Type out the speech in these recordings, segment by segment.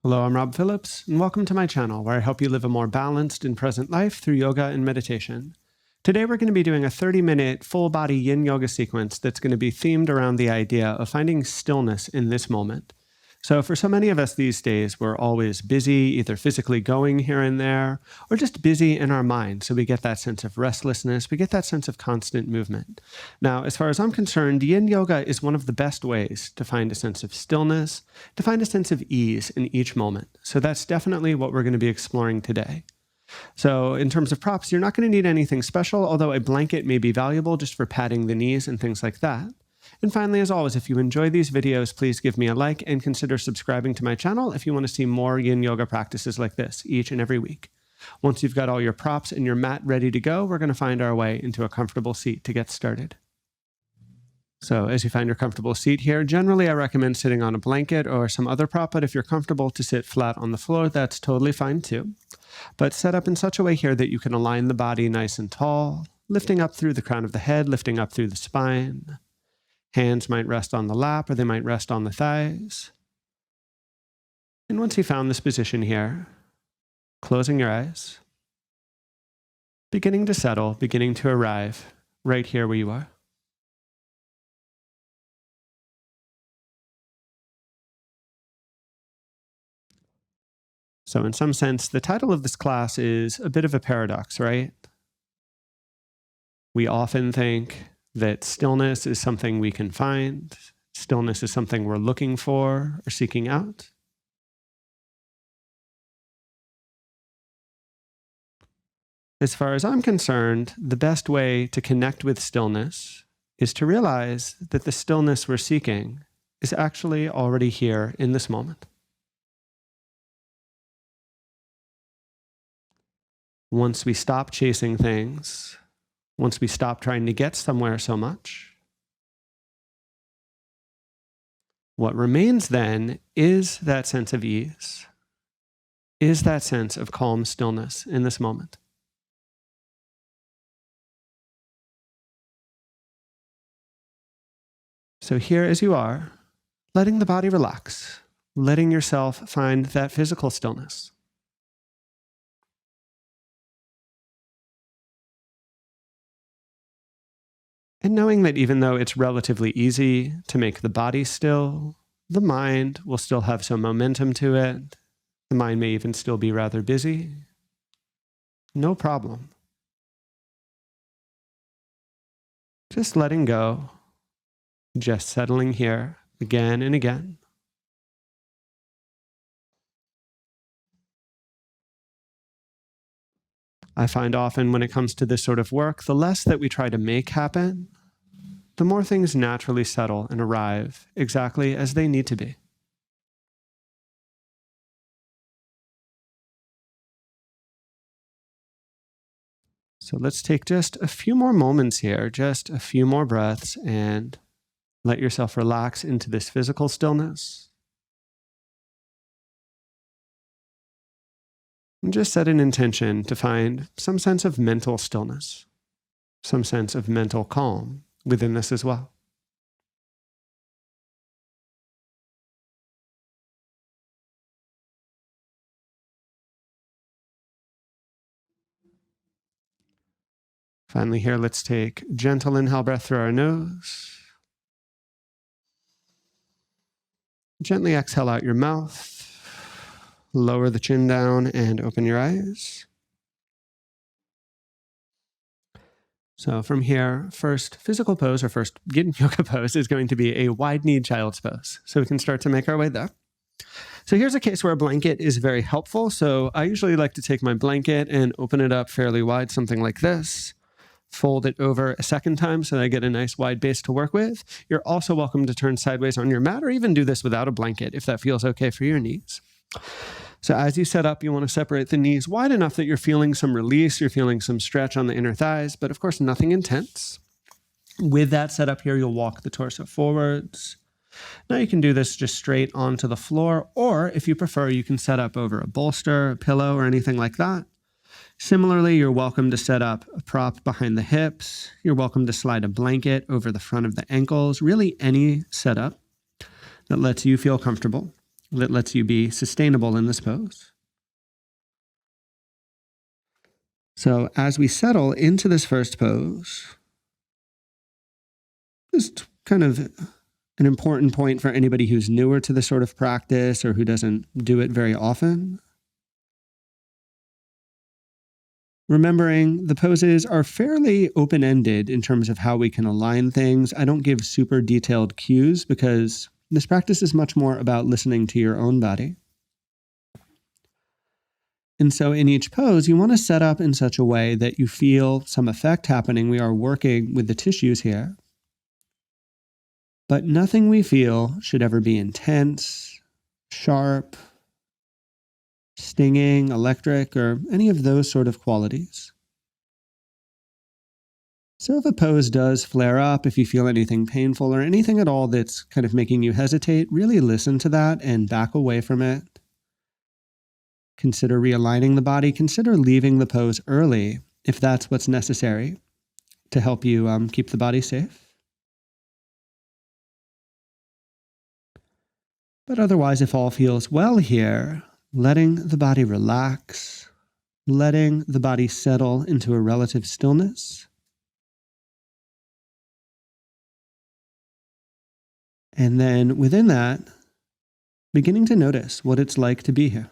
Hello, I'm Rob Phillips, and welcome to my channel where I help you live a more balanced and present life through yoga and meditation. Today we're going to be doing a 30-minute full-body yin yoga sequence that's going to be themed around the idea of finding stillness in this moment. So for so many of us these days, we're always busy, either physically going here and there, or just busy in our mind. So we get that sense of restlessness, we get that sense of constant movement. Now, as far as I'm concerned, yin yoga is one of the best ways to find a sense of stillness, to find a sense of ease in each moment. So that's definitely what we're going to be exploring today. So in terms of props, you're not going to need anything special, although a blanket may be valuable just for padding the knees and things like that. And finally, as always, if you enjoy these videos, please give me a like and consider subscribing to my channel if you want to see more yin yoga practices like this each and every week. Once you've got all your props and your mat ready to go, we're going to find our way into a comfortable seat to get started. So as you find your comfortable seat here, generally I recommend sitting on a blanket or some other prop, but if you're comfortable to sit flat on the floor, that's totally fine too. But set up in such a way here that you can align the body nice and tall, lifting up through the crown of the head, lifting up through the spine. Hands might rest on the lap or they might rest on the thighs. And once you found this position here, closing your eyes, beginning to settle, beginning to arrive right here where you are. So in some sense, the title of this class is a bit of a paradox, right? We often think that stillness is something we can find. Stillness is something we're looking for or seeking out. As far as I'm concerned, the best way to connect with stillness is to realize that the stillness we're seeking is actually already here in this moment. Once we stop chasing things, once we stop trying to get somewhere so much, what remains then is that sense of ease, is that sense of calm stillness in this moment. So here as you are, letting the body relax, letting yourself find that physical stillness. And knowing that even though it's relatively easy to make the body still, the mind will still have some momentum to it. The mind may even still be rather busy. No problem. Just letting go, just settling here again and again. I find often when it comes to this sort of work, the less that we try to make happen, the more things naturally settle and arrive exactly as they need to be. So let's take just a few more moments here, just a few more breaths, and let yourself relax into this physical stillness. And just set an intention to find some sense of mental stillness, some sense of mental calm within this as well. Finally here, let's take a gentle inhale breath through our nose. Gently exhale out your mouth. Lower the chin down and open your eyes. So from here, first physical pose or first yin yoga pose is going to be a wide-kneed child's pose. So we can start to make our way there. So here's a case where a blanket is very helpful. So I usually like to take my blanket and open it up fairly wide, something like this. Fold it over a second time so that I get a nice wide base to work with. You're also welcome to turn sideways on your mat or even do this without a blanket if that feels okay for your knees. So as you set up, you want to separate the knees wide enough that you're feeling some release, you're feeling some stretch on the inner thighs, but of course nothing intense. With that set up here, you'll walk the torso forwards. Now you can do this just straight onto the floor, or if you prefer, you can set up over a bolster, a pillow, or anything like that. Similarly, you're welcome to set up a prop behind the hips. You're welcome to slide a blanket over the front of the ankles, really any setup that lets you feel comfortable. that lets you be sustainable in this pose. So as we settle into this first pose, just kind of an important point for anybody who's newer to this sort of practice or who doesn't do it very often. Remembering the poses are fairly open-ended in terms of how we can align things. I don't give super detailed cues because this practice is much more about listening to your own body. And so in each pose, you want to set up in such a way that you feel some effect happening. We are working with the tissues here. But nothing we feel should ever be intense, sharp, stinging, electric, or any of those sort of qualities. So if a pose does flare up, if you feel anything painful or anything at all that's kind of making you hesitate, really listen to that and back away from it. Consider realigning the body. Consider leaving the pose early if that's what's necessary to help you keep the body safe. But otherwise, if all feels well here, letting the body relax, letting the body settle into a relative stillness. And then within that, beginning to notice what it's like to be here.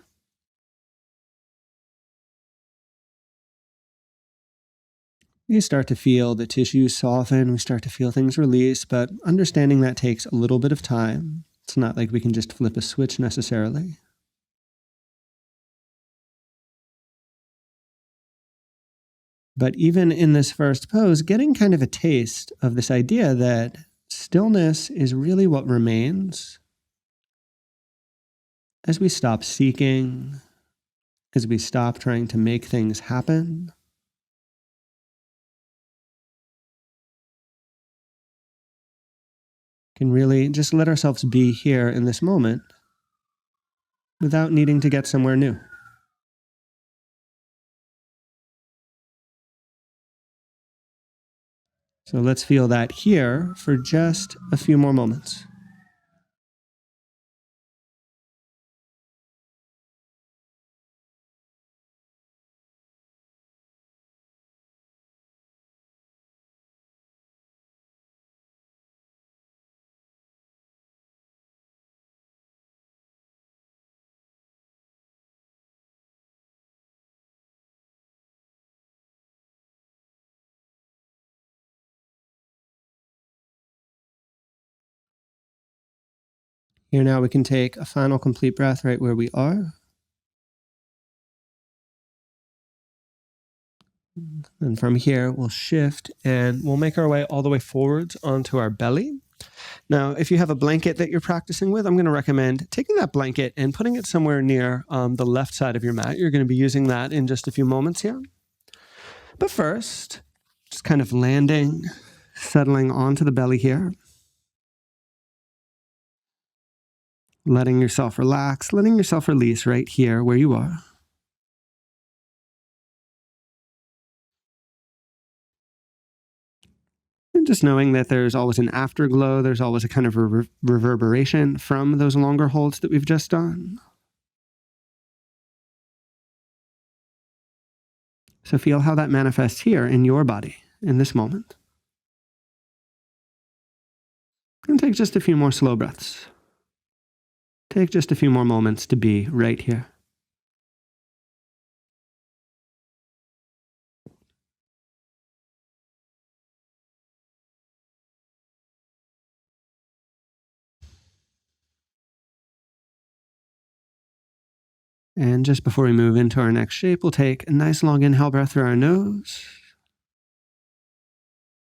You start to feel the tissues soften, we start to feel things release, but understanding that takes a little bit of time. It's not like we can just flip a switch necessarily. But even in this first pose, getting kind of a taste of this idea that stillness is really what remains as we stop seeking, as we stop trying to make things happen. Can really just let ourselves be here in this moment without needing to get somewhere new. So let's feel that here for just a few more moments. Here now we can take a final complete breath right where we are. And from here, we'll shift and we'll make our way all the way forwards onto our belly. Now, if you have a blanket that you're practicing with, I'm going to recommend taking that blanket and putting it somewhere near the left side of your mat. You're going to be using that in just a few moments here. But first, just kind of landing, settling onto the belly here. Letting yourself relax, letting yourself release right here where you are. And just knowing that there's always an afterglow, there's always a kind of reverberation from those longer holds that we've just done. So feel how that manifests here in your body in this moment. And take just a few more slow breaths. Take just a few more moments to be right here. And just before we move into our next shape, we'll take a nice long inhale breath through our nose.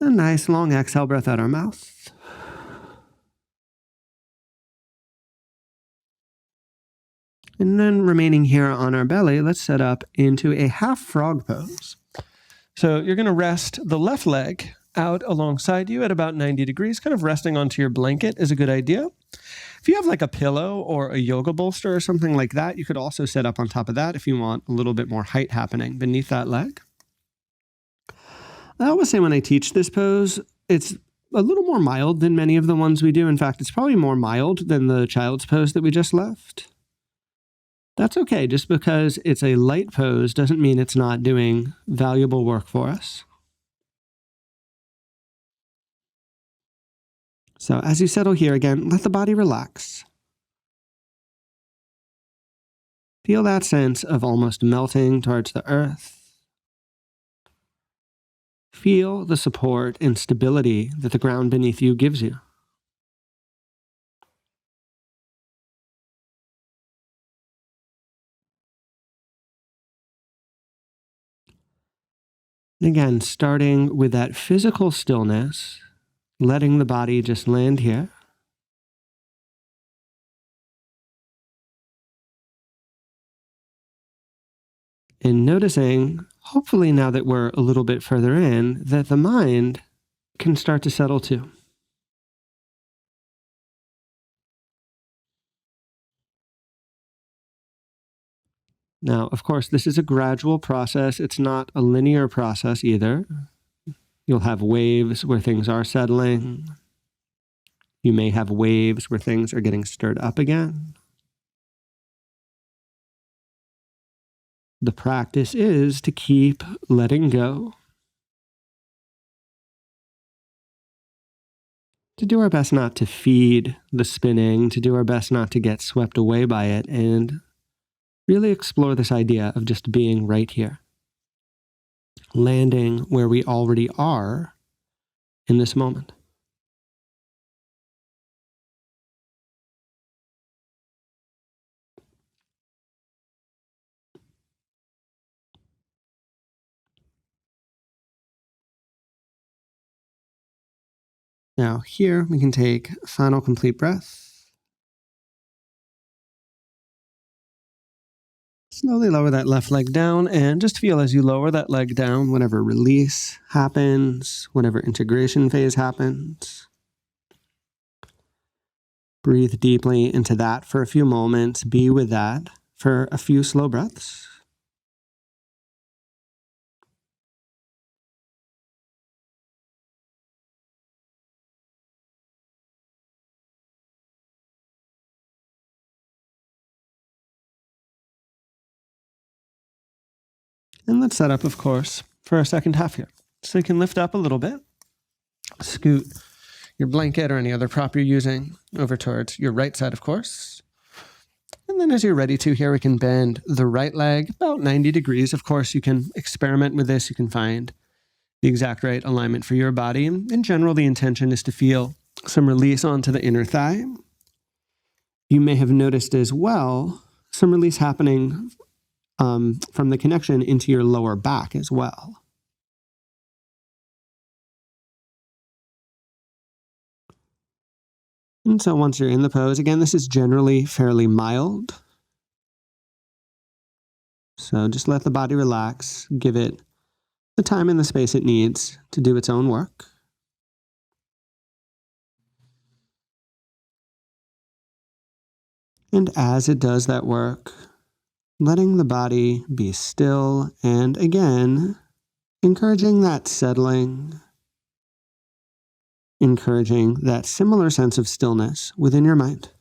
A nice long exhale breath out our mouth. And then remaining here on our belly, let's set up into a half frog pose. So you're going to rest the left leg out alongside you at about 90 degrees, kind of resting onto your blanket is a good idea. If you have like a pillow or a yoga bolster or something like that, you could also set up on top of that if you want a little bit more height happening beneath that leg. I always say when I teach this pose, it's a little more mild than many of the ones we do. In fact, it's probably more mild than the child's pose that we just left. That's okay. Just because it's a light pose doesn't mean it's not doing valuable work for us. So as you settle here again, let the body relax. Feel that sense of almost melting towards the earth. Feel the support and stability that the ground beneath you gives you. And again, starting with that physical stillness, letting the body just land here. And noticing, hopefully now that we're a little bit further in, that the mind can start to settle too. Now, of course, this is a gradual process. It's not a linear process either. You'll have waves where things are settling. You may have waves where things are getting stirred up again. The practice is to keep letting go, to do our best not to feed the spinning, to do our best not to get swept away by it, and really explore this idea of just being right here, landing where we already are in this moment. Now here we can take a final complete breath. Slowly lower that left leg down, and just feel as you lower that leg down, whatever release happens, whatever integration phase happens. Breathe deeply into that for a few moments. Be with that for a few slow breaths. And let's set up, of course, for our second half here. So you can lift up a little bit, scoot your blanket or any other prop you're using over towards your right side, of course. And then as you're ready to here, we can bend the right leg about 90 degrees. Of course, you can experiment with this. You can find the exact right alignment for your body. And in general, the intention is to feel some release onto the inner thigh. You may have noticed as well some release happening from the connection into your lower back as well. And so once you're in the pose, again, this is generally fairly mild. So just let the body relax, give it the time and the space it needs to do its own work. And as it does that work, letting the body be still, and again, encouraging that settling, encouraging that similar sense of stillness within your mind.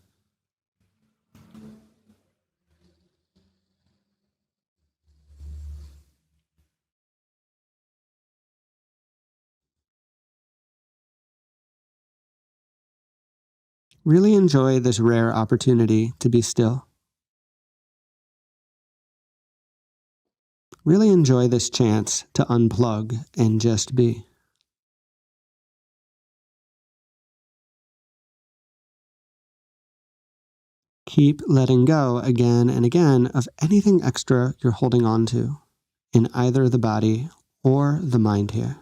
Really enjoy this rare opportunity to be still. Really enjoy this chance to unplug and just be. Keep letting go again and again of anything extra you're holding on to in either the body or the mind here.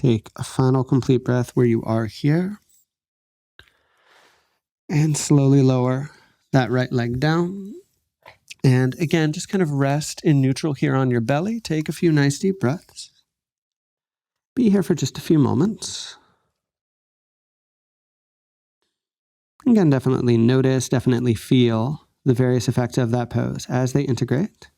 Take a final complete breath where you are here. And slowly lower that right leg down. And again, just kind of rest in neutral here on your belly. Take a few nice deep breaths. Be here for just a few moments. Again, definitely notice, definitely feel the various effects of that pose as they integrate.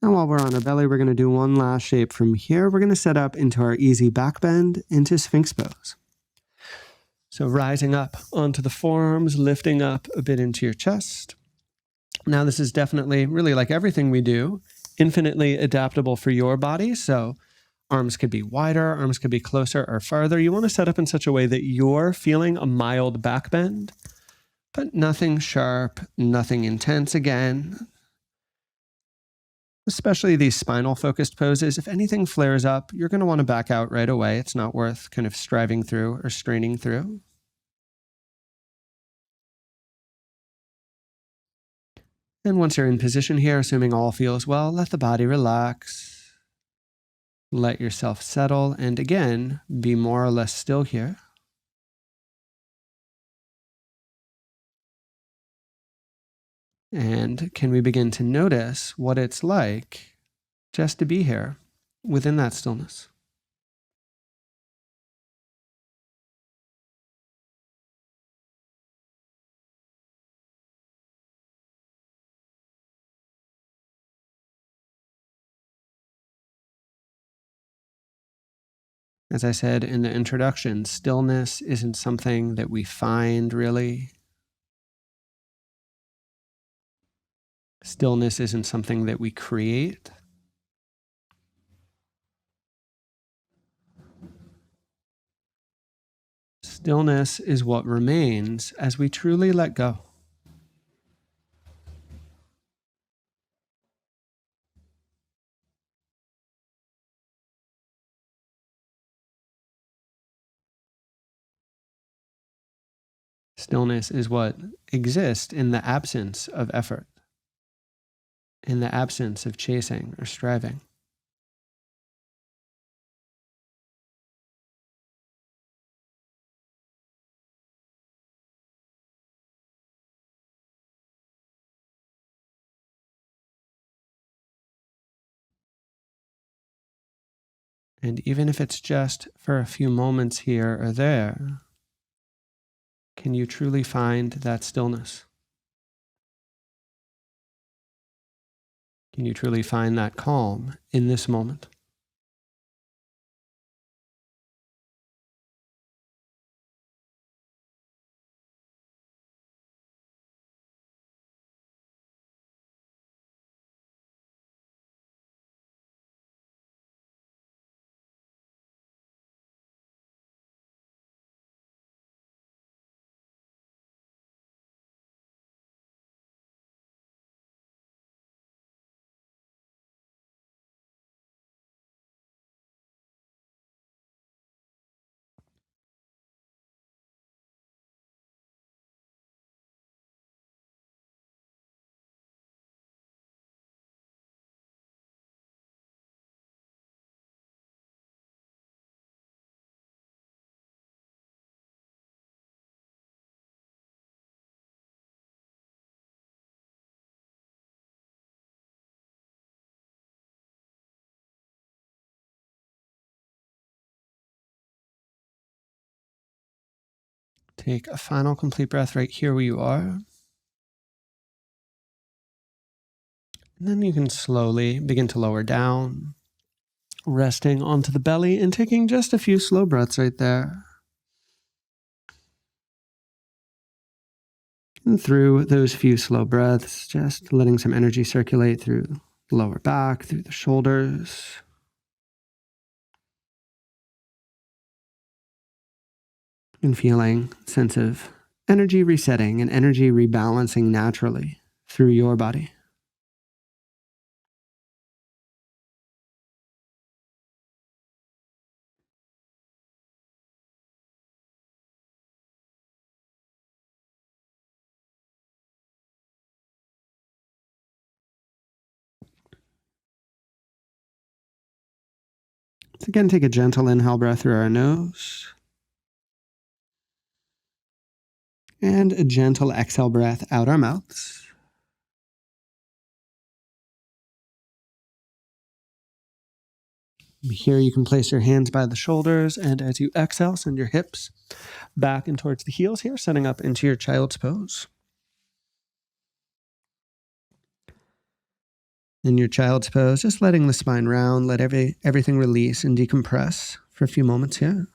And while we're on our belly, we're going to do one last shape from here. We're going to set up into our easy back bend into Sphinx pose. So rising up onto the forearms, lifting up a bit into your chest. Now this is definitely, really like everything we do, infinitely adaptable for your body. So arms could be wider, arms could be closer or farther. You want to set up in such a way that you're feeling a mild back bend, but nothing sharp, nothing intense again. Especially these spinal focused poses, if anything flares up, you're going to want to back out right away. It's not worth kind of striving through or straining through. And once you're in position here, assuming all feels well, let the body relax. Let yourself settle, and again, be more or less still here. And can we begin to notice what it's like just to be here within that stillness? As I said in the introduction, stillness isn't something that we find really. Stillness isn't something that we create. Stillness is what remains as we truly let go. Stillness is what exists in the absence of effort, in the absence of chasing or striving. And even if it's just for a few moments here or there, can you truly find that stillness? Can you truly find that calm in this moment? Take a final complete breath right here where you are. And then you can slowly begin to lower down, resting onto the belly and taking just a few slow breaths right there. And through those few slow breaths, just letting some energy circulate through the lower back, through the shoulders. And feeling a sense of energy resetting and energy rebalancing naturally through your body. So again, take a gentle inhale breath through our nose. And a gentle exhale breath out our mouths. Here you can place your hands by the shoulders, and as you exhale, send your hips back and towards the heels here, setting up into your child's pose. In your child's pose, just letting the spine round, let everything release and decompress for a few moments here.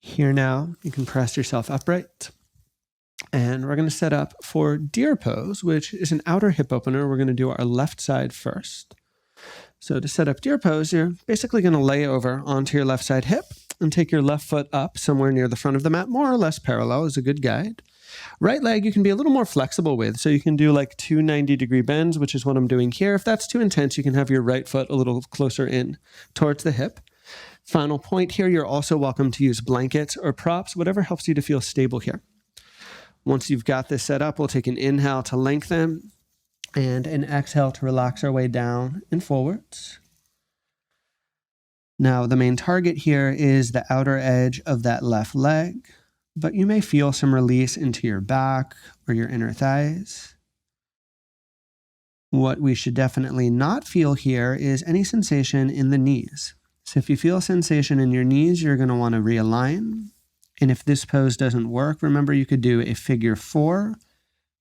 Here now, you can press yourself upright. And we're going to set up for deer pose, which is an outer hip opener. We're going to do our left side first. So to set up deer pose, you're basically going to lay over onto your left side hip and take your left foot up somewhere near the front of the mat, more or less parallel is a good guide. Right leg you can be a little more flexible with, so you can do like 2 90-degree bends, which is what I'm doing here. If that's too intense, you can have your right foot a little closer in towards the hip. Final point here, you're also welcome to use blankets or props, whatever helps you to feel stable here. Once you've got this set up, we'll take an inhale to lengthen and an exhale to relax our way down and forwards. Now, the main target here is the outer edge of that left leg, but you may feel some release into your back or your inner thighs. What we should definitely not feel here is any sensation in the knees. So if you feel sensation in your knees, you're going to want to realign. And if this pose doesn't work, remember you could do a figure 4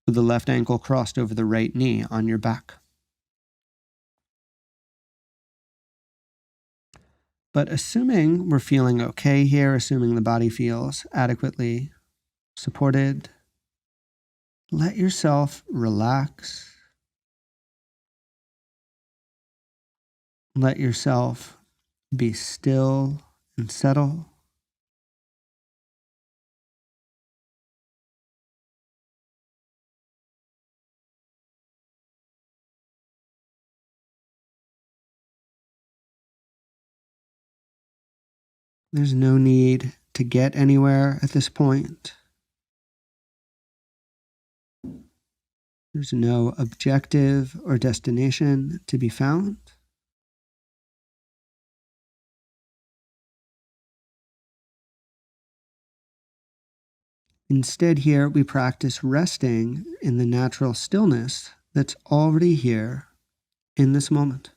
with the left ankle crossed over the right knee on your back. But assuming we're feeling okay here, assuming the body feels adequately supported, let yourself relax. Let yourself be still and settle. There's no need to get anywhere at this point. There's no objective or destination to be found. Instead, here we practice resting in the natural stillness that's already here in this moment.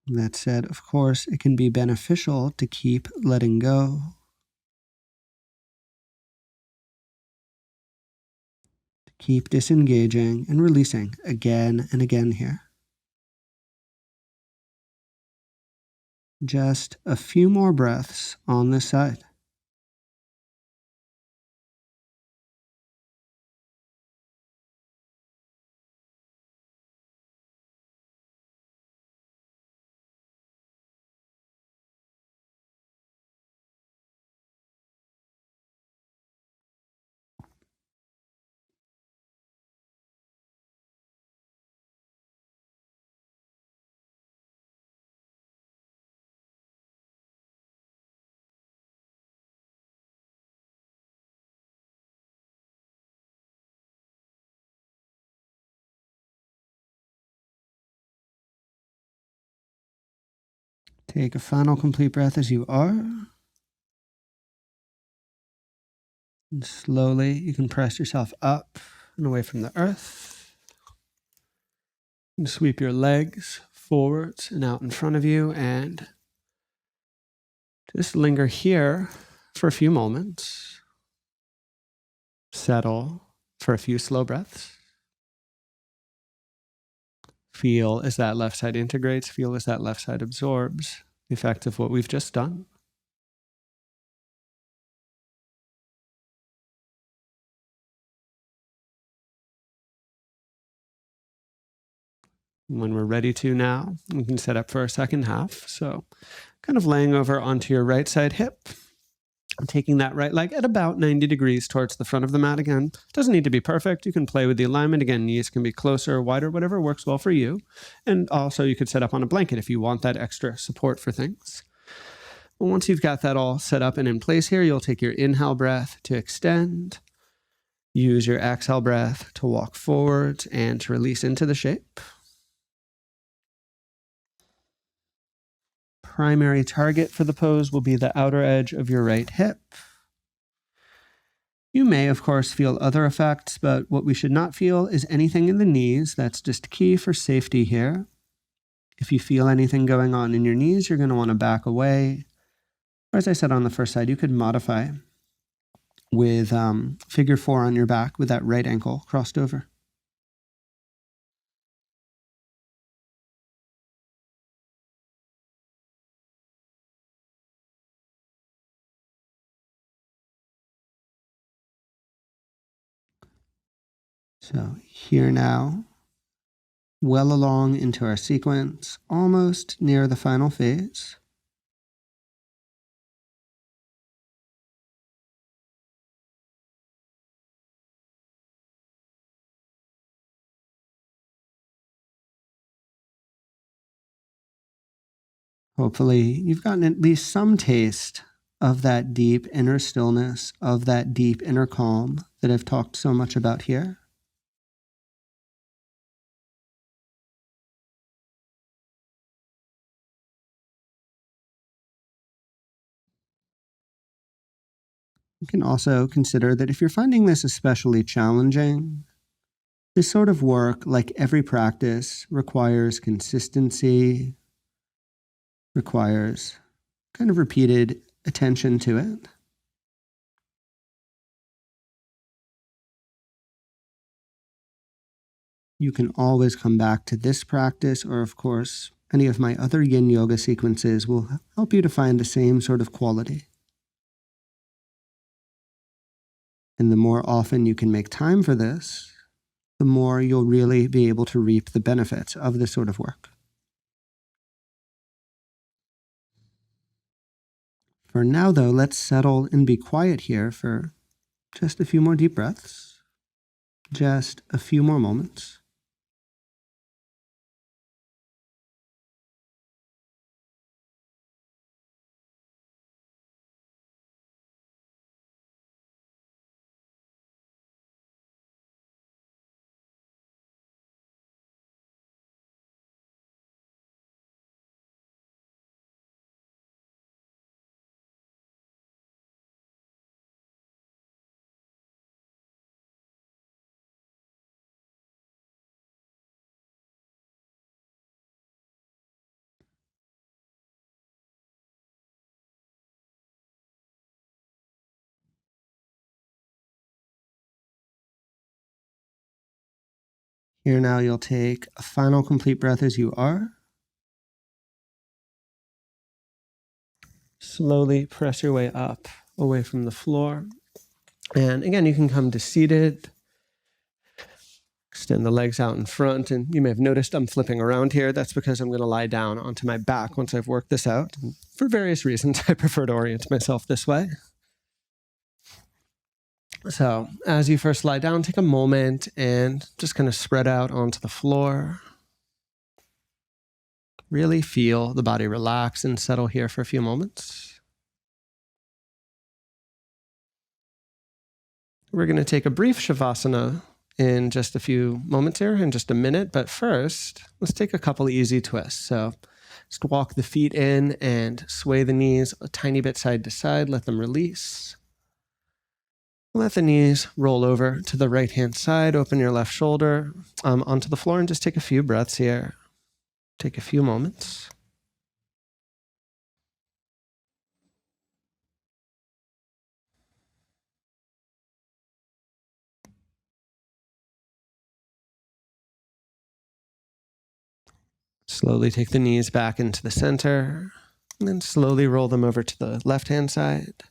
That said, of course, it can be beneficial to keep letting go. To keep disengaging and releasing again and again here. Just a few more breaths on this side. Take a final complete breath as you are. And slowly, you can press yourself up and away from the earth. And sweep your legs forwards and out in front of you, and just linger here for a few moments. Settle for a few slow breaths. Feel as that left side integrates. Feel as that left side absorbs. the effect of what we've just done. When we're ready to now, we can set up for our second half. So kind of laying over onto your right side hip, taking that right leg at about 90 degrees towards the front of the mat again. Doesn't need to be perfect. You can play with the alignment. Again, knees can be closer or wider, whatever works well for you. And also you could set up on a blanket if you want that extra support for things. Well, once you've got that all set up and in place here, you'll take your inhale breath to extend. Use your exhale breath to walk forward and to release into the shape. Primary target for the pose will be the outer edge of your right hip. You may, of course, feel other effects, but what we should not feel is anything in the knees. That's just key for safety here. If you feel anything going on in your knees, you're going to want to back away. Or as I said on the first side, you could modify with figure 4 on your back with that right ankle crossed over. So here now, well along into our sequence, almost near the final phase. Hopefully, you've gotten at least some taste of that deep inner stillness, of that deep inner calm that I've talked so much about here. You can also consider that if you're finding this especially challenging, this sort of work, like every practice, requires consistency, requires kind of repeated attention to it. You can always come back to this practice, or of course, any of my other yin yoga sequences will help you to find the same sort of quality. And the more often you can make time for this, the more you'll really be able to reap the benefits of this sort of work. For now, though, let's settle and be quiet here for just a few more deep breaths, just a few more moments. Here now, you'll take a final complete breath as you are. Slowly press your way up, away from the floor. And again, you can come to seated. Extend the legs out in front. And you may have noticed I'm flipping around here. That's because I'm going to lie down onto my back once I've worked this out. And for various reasons, I prefer to orient myself this way. So as you first lie down, take a moment and just kind of spread out onto the floor. Really feel the body relax and settle here for a few moments. We're going to take a brief Shavasana in just a few moments here, in just a minute. But first, let's take a couple easy twists. So just walk the feet in and sway the knees a tiny bit side to side. Let them release. Let the knees roll over to the right-hand side. Open your left shoulder onto the floor and just take a few breaths here. Take a few moments. Slowly take the knees back into the center. And then slowly roll them over to the left-hand side,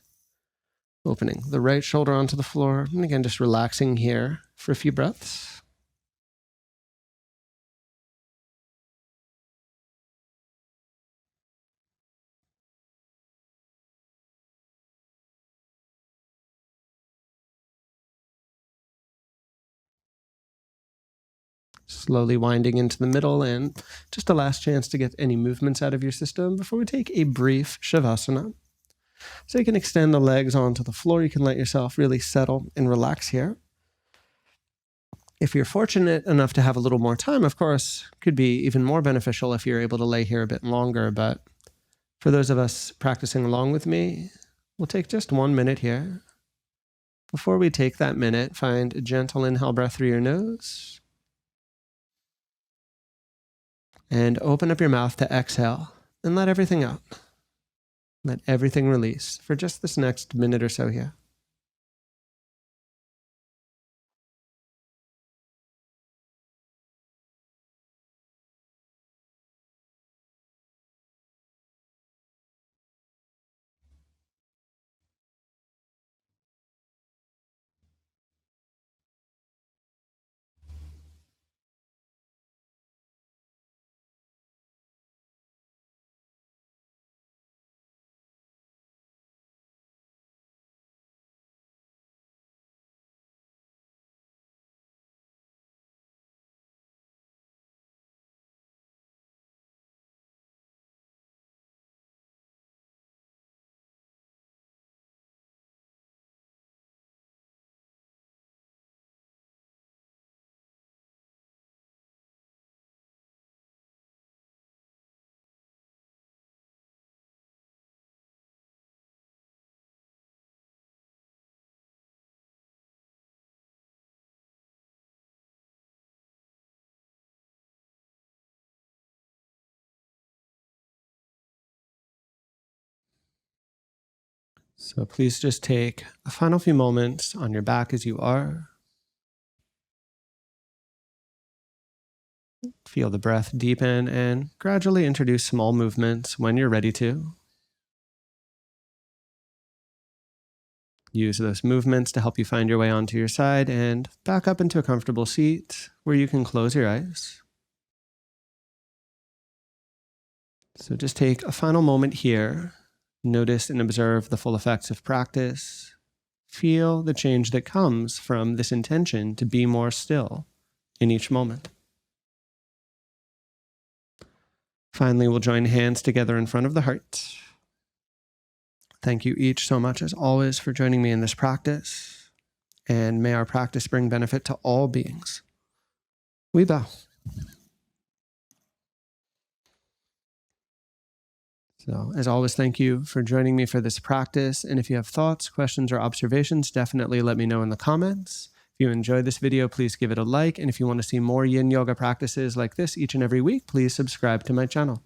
opening the right shoulder onto the floor. And again, just relaxing here for a few breaths. Slowly winding into the middle, and just a last chance to get any movements out of your system before we take a brief Shavasana. So you can extend the legs onto the floor. You can let yourself really settle and relax here. If you're fortunate enough to have a little more time, of course, could be even more beneficial if you're able to lay here a bit longer. But for those of us practicing along with me, we'll take just 1 minute here. Before we take that minute, find a gentle inhale breath through your nose. And open up your mouth to exhale and let everything out. Let everything release for just this next minute or so here. So please just take a final few moments on your back as you are. Feel the breath deepen and gradually introduce small movements when you're ready to. Use those movements to help you find your way onto your side and back up into a comfortable seat where you can close your eyes. So just take a final moment here. Notice and observe the full effects of practice. Feel the change that comes from this intention to be more still in each moment. Finally, we'll join hands together in front of the heart. Thank you each so much, as always, for joining me in this practice. And may our practice bring benefit to all beings. We bow. So, as always, thank you for joining me for this practice. And if you have thoughts, questions, or observations, definitely let me know in the comments. If you enjoyed this video, please give it a like. And if you want to see more Yin Yoga practices like this each and every week, please subscribe to my channel.